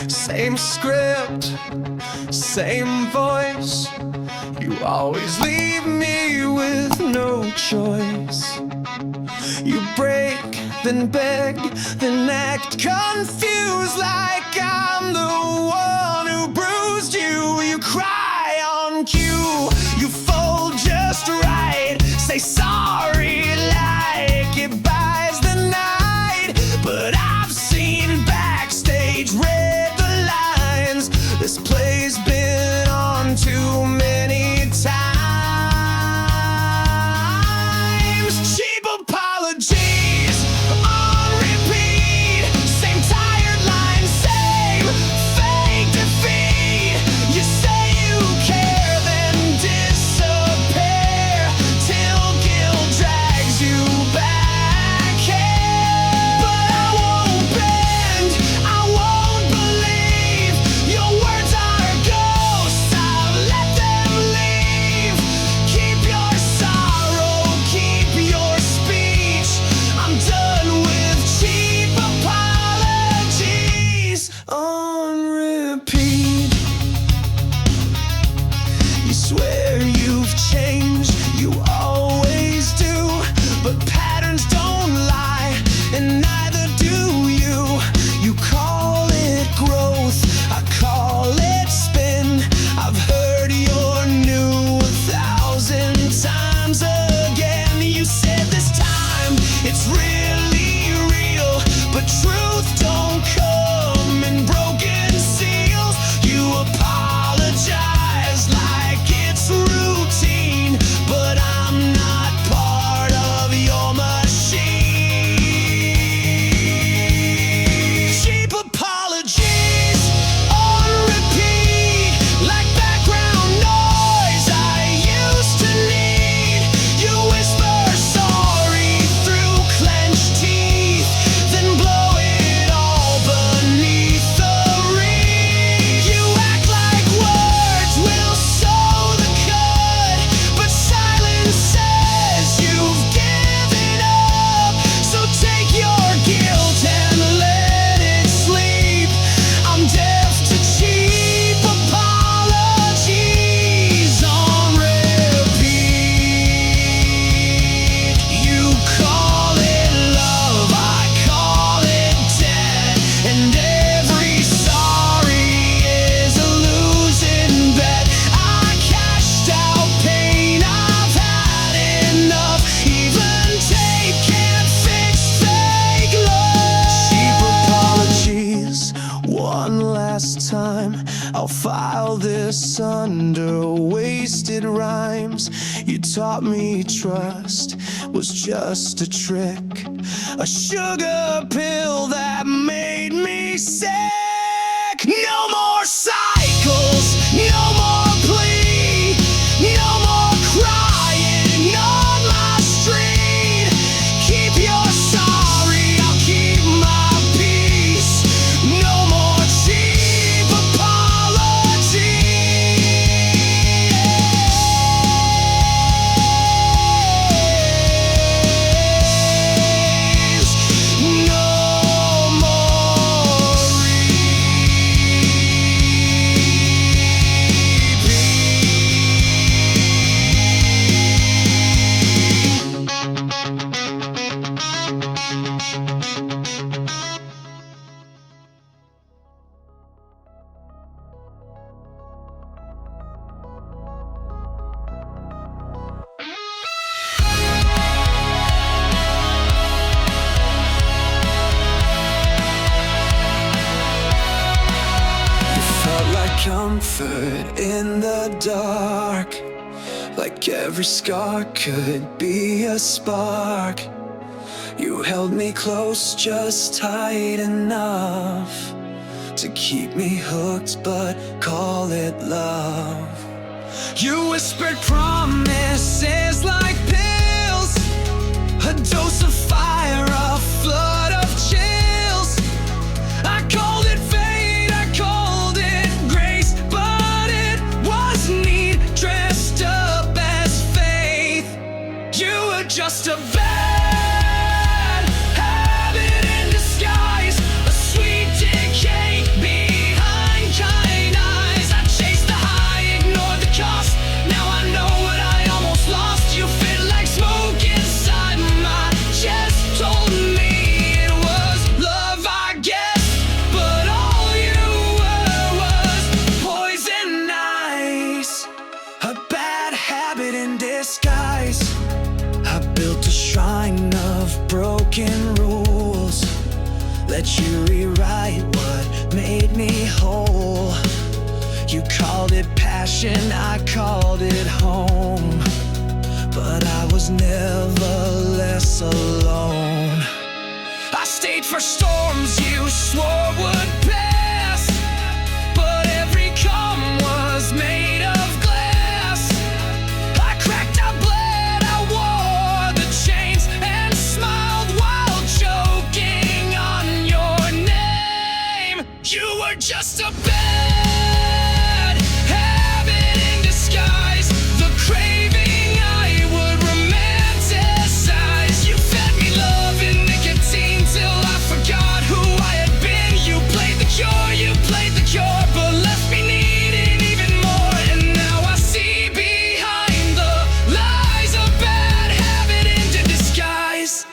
Same script, same voice. You always leave me with no choice. You break, then beg, then act confused like I'm the one who bruised you. You cry on cue, you fold just right. Say sorry like it buys the night. But I've seen Backstage read the lines. This play's been on too many times. Cheap apologies on repeat. Same tired line, same fake defeat. You say you care, then disappear till guilt drags you back here. But I won't bend, I won't believe. Your words are ghosts, I'll let them leave. Keep your sorrow, keep your speech. I'm done with cheap apologies on repeat. You swear you've changed, you always do. But patterns don't lie, and neither do you. You call it growth, I call it spin. I've heard you're new 1,000 times again. You said this time it's really real, but truth don't come in broken seals. You apologize like it's routine, but I'm not part of your machine. Cheap apologies on repeat, like background noise I used to need. You whisper sorry through clenched teeth, then blow it all beneath the reed. You act like words will sew the cut, but silence says you've given up. So take your guilt and let it sleep. I'm deaf to cheap apologies on repeat. You call it love, I call it debt, and every sorry is a losing bet. I cashed out pain, I've had enough. Even tape can't fix fake love. Cheap apologies, one last time. I'll file this under wasted rhymes. You taught me trust was just a trick, a sugar pill that made me sick. No more cycles, no more plea, no more crying on my street. Keep your sorry, I'll keep my peace. No more cheap apologies. No more comfort in the dark, like every scar could be a spark. You held me close, just tight enough to keep me hooked, but call it love. You whispered promises like pills, a dose of fire, a flood of chills. I called it fate, I called it grace, but it was need dressed up as faith. You were just a bad habit in let you rewrite what made me whole. You called it passion, I called it home, but I was never less alone. I stayed for storms you swore would pass, but every calm was made of glass. I cracked, I bled, I wore the chains and smiled while joking on your name. You were just a bad habit in disguise, the craving I would romanticize. You fed me love and nicotine till I forgot who I had been. You played the cure, you played the cure, but left me needing even more. And now I see behind the lies, a bad habit in disguise.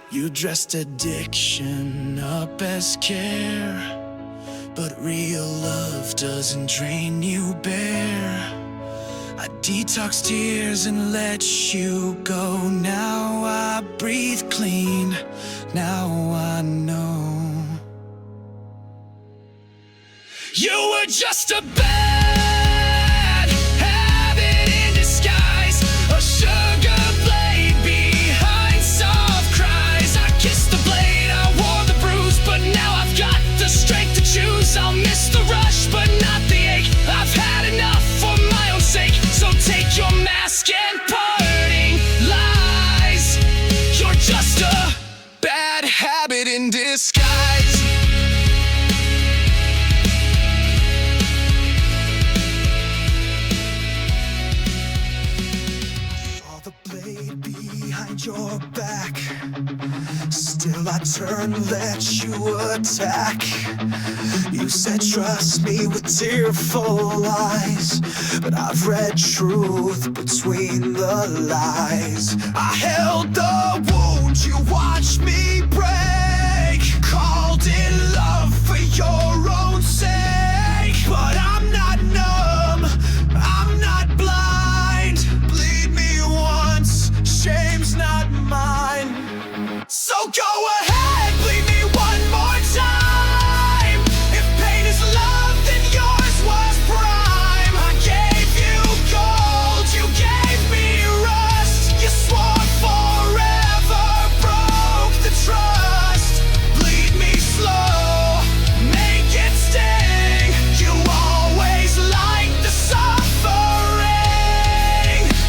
You dressed addiction up as care, but real love doesn't drain you bare. I detoxed tears and let you go. Now I breathe clean, now I know. You were just a bad habit in disguise, a sugar blade behind soft cries. I kissed the blade, I wore the bruise, but now I've got the strength to choose. I'll miss the rush, but not the ache. I've had enough for my own sake, so take your mask and parting lies. You're just a bad habit in disguise. Saw the blade behind your back, still I turn, let you attack. You said trust me with tearful eyes, but I've read truth between the lies. I held the wound, you watched me break, called it love for your own sake. But I'm not numb, I'm not blind. Bleed me once, shame's not mine. So go ahead, bleed me one more time. If pain is love, then yours was prime. I gave you gold, you gave me rust. You swore forever, broke the trust. Bleed me slow, make it sting. You always like the suffering,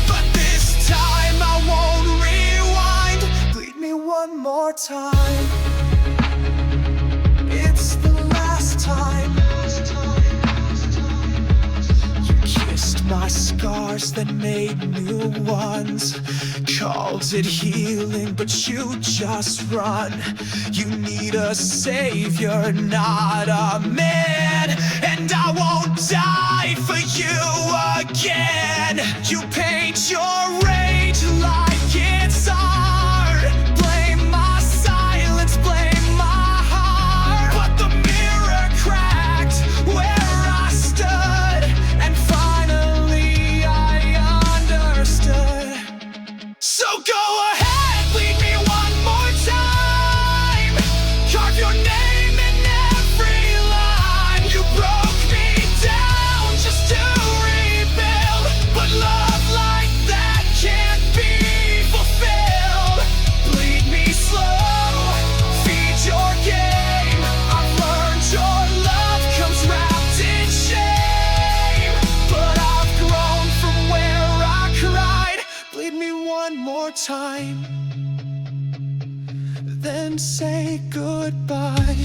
but this time I won't rewind. Bleed me one more time. It's the last time. You kissed my scars, then made new ones. Called it healing, but you just run. You need a savior, not a man. And I won't die for you again. You paint your rage like it's art. Blame my silence, blame my heart. But the mirror cracked where I stood, and finally I understood. So go ahead, bleed me one more time. Carve your name in every line. You broke me down just to rebuild, but love like that can't be fulfilled. Bleed me slow, feed your game. I've learned your love comes wrapped in shame, but I've grown from where I cried. Bleed me one more time, then say goodbye.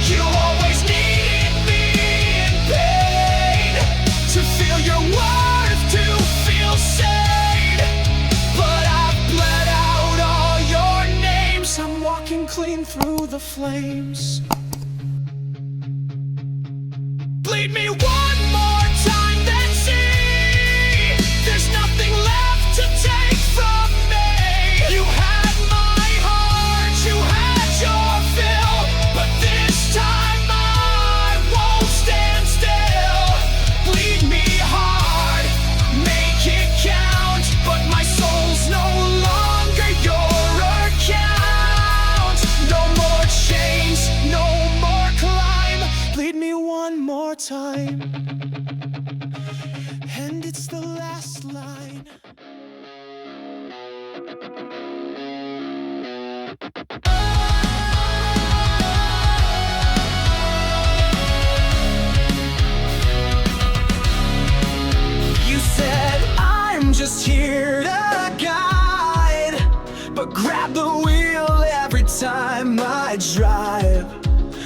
You always needed me in pain, to feel your worth, to feel sane. But I've bled out all your names, I'm walking clean through the flames. Bleed me one more time, then see there's nothing left to take from me. You had my heart, you had your fill, but this time I won't stand still. Bleed me hard, make it count, but my soul's no longer your account. time, and it's the last line. You said I'm just here to guide, but grab the wheel every time I drive.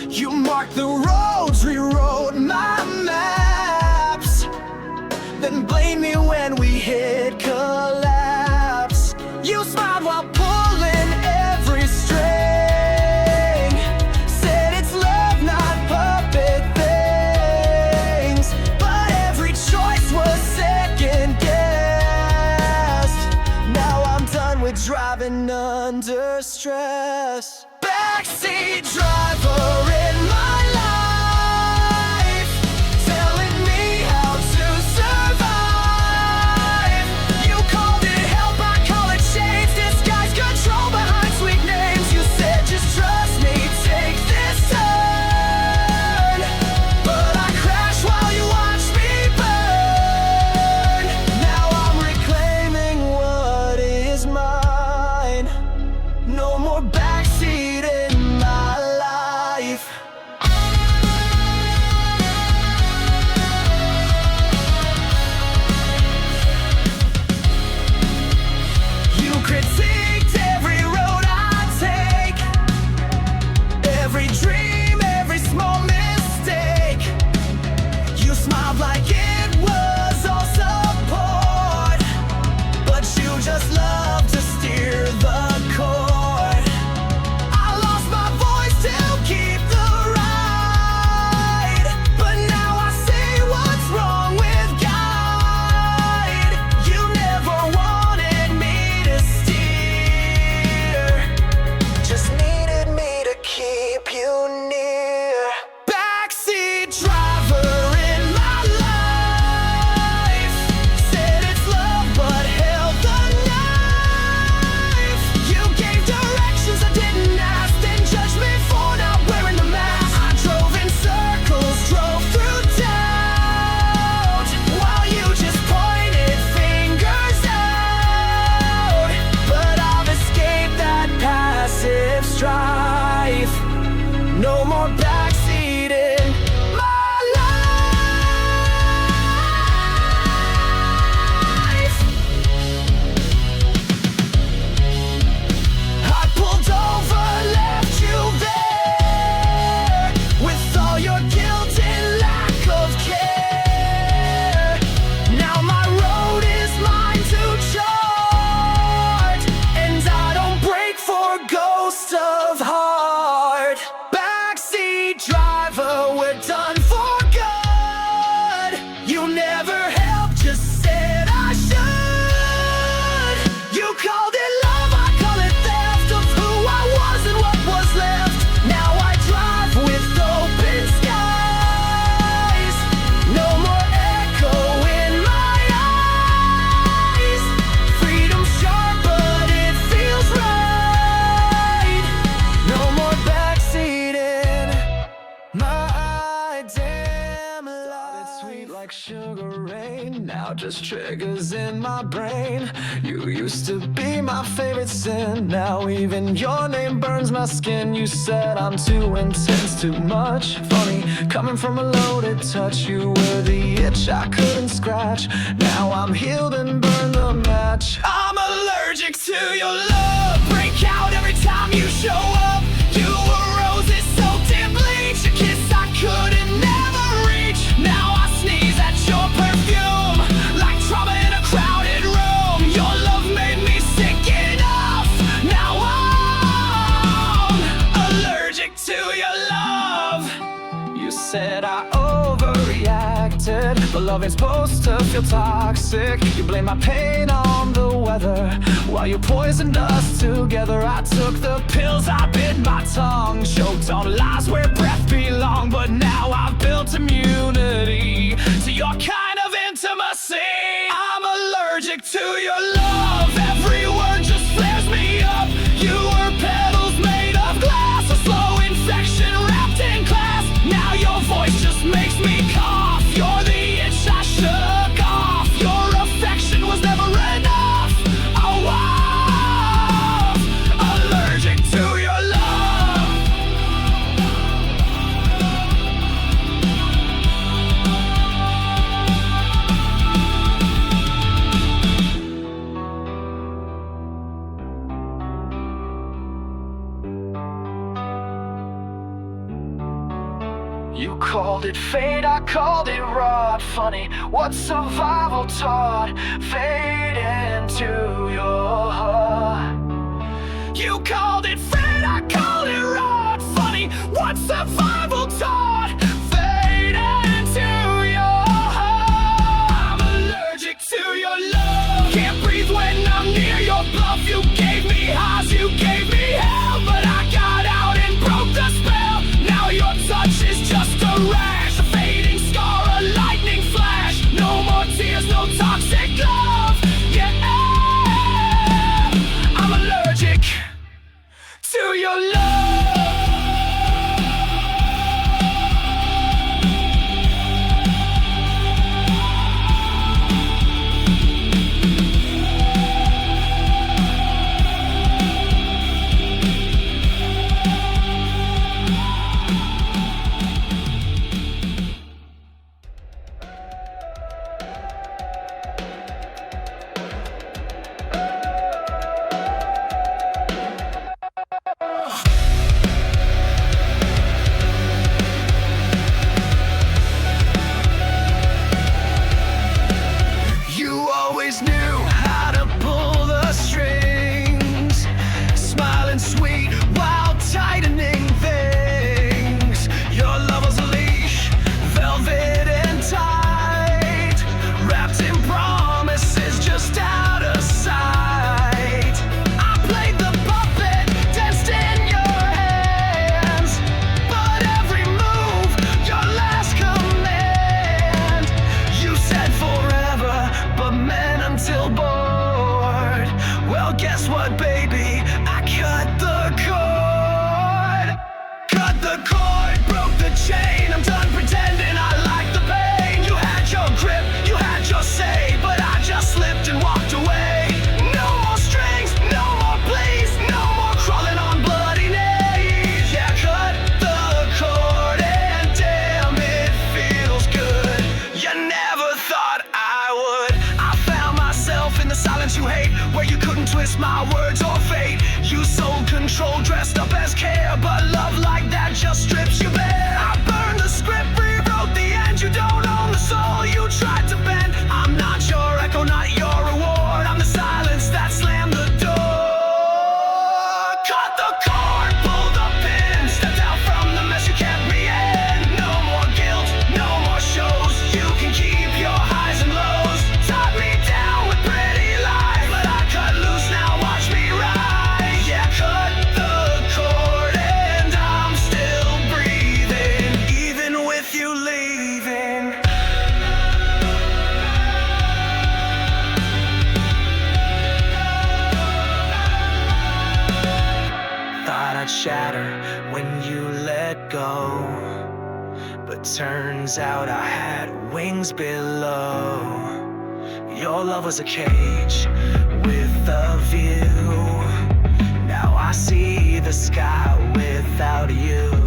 You marked the roads, rewrote my maps, then blame me when we hit collapse. You smiled while pulling every string, said it's love, not puppet things, but every choice was second guessed. Now I'm done with driving under stress. Backseat driver in my life, telling me how to survive. You called it help, I call it change. Disguise control behind sweet names. You said just trust me, take this turn, but I crashed while you watched me burn. Now I'm reclaiming what is mine. No more backseat in my life. You critiqued every road I take, every dream, every small mistake. You smiled like it was all support, but you just love to steer the course. I lost my voice to keep the ride, but now I see what's wrong with guide. You never wanted me to steer, just needed me to keep you near. Backseat driver in my life, said it's love but held the knife. You gave directions I didn't ask, then judged me for not wearing the mask. I drove in circles, drove through doubt, while you just pointed fingers out. But I've escaped that passive strife. No more backseat in my life. I pulled over, left you there, with all your guilt and lack of care. Now my road is mine to chart, and I don't break for ghost of heart. Backseat driver, we're done for good. You never helped, just said I should. You called it love, I call it theft of who I was and what was left. Now I drive with open skies, no more echo in my eyes. Freedom sharp, but it feels right. No more backseat in my damn life. Started sweet like sugar rain, now just triggers in my brain. You used to be my favorite sin, now even your name burns my skin. You said I'm too intense, too much. Funny, coming from a loaded touch. You were the itch I couldn't scratch. Now I'm healed and burn the match. I'm allergic to your love, break out every time you show up. You were roses soaked in bleach, a kiss I couldn't never reach. Now I sneeze at your perfume, like trauma in a crowded room. Your love made me sick enough, now I'm allergic to your love. You said I overreacted, but love ain't supposed to feel toxic. You blame my pain on the weather, while you poisoned us together. I took the pills, I bit my tongue, choked on lies where breath belonged. But now I've built immunity to your kind of intimacy. I'm allergic to your love, every word just flares me up. You were petals made of glass, a slow infection wrapped in glass. Now your voice just makes me calm. You called it fate, I called it rot. Funny what survival taught. Fade into your heart. You called it fate, I called it rot. Funny what survival taught. Fade into your heart. I'm allergic to your love. Can't breathe when I'm near your bluff. You gave me highs, you gave me hell, but I got out and broke the spell. Now your touch is just a rash, a fading scar, a lightning flash. No more tears, no toxic love. Yeah, I'm allergic to your love. Knew how to pull the strings, smiling sweet while tightening things. Your love was a leash, velvet and tight, wrapped in promises just out of sight. I played the puppet, danced in your hands, but every move, your last command. You said forever, but meant until bored. Well, guess what, baby? I cut the cord. Cut the cord, broke the chain. I'm done pretending I like the pain. You had your grip, you had your say, but I just slipped and walked away. No more strings, no more pleas, no more crawling on bloody knees. Yeah, cut the cord and damn, it feels good. You never thought I would. In the silence you hate, where you couldn't twist my words or fate. You sold control, dressed up as care, but love like that just strips you bare. I burned the script, rewrote the end. You don't own the soul you tried to bend. I'm not your echo, not your reward. I'm the silence that slammed the door. Cut the cord, pull the pin, stepped out from the mess you kept me in. No more guilt, no more shows. You can keep your highs and lows. Tied me down with pretty lies, but I cut loose, now watch me rise. Yeah, cut the cord and I'm still breathing, even with you leaving. Thought I'd shatter when you let go, but turns out I had wings below. Your love was a cage with a view. Now I see the sky without you.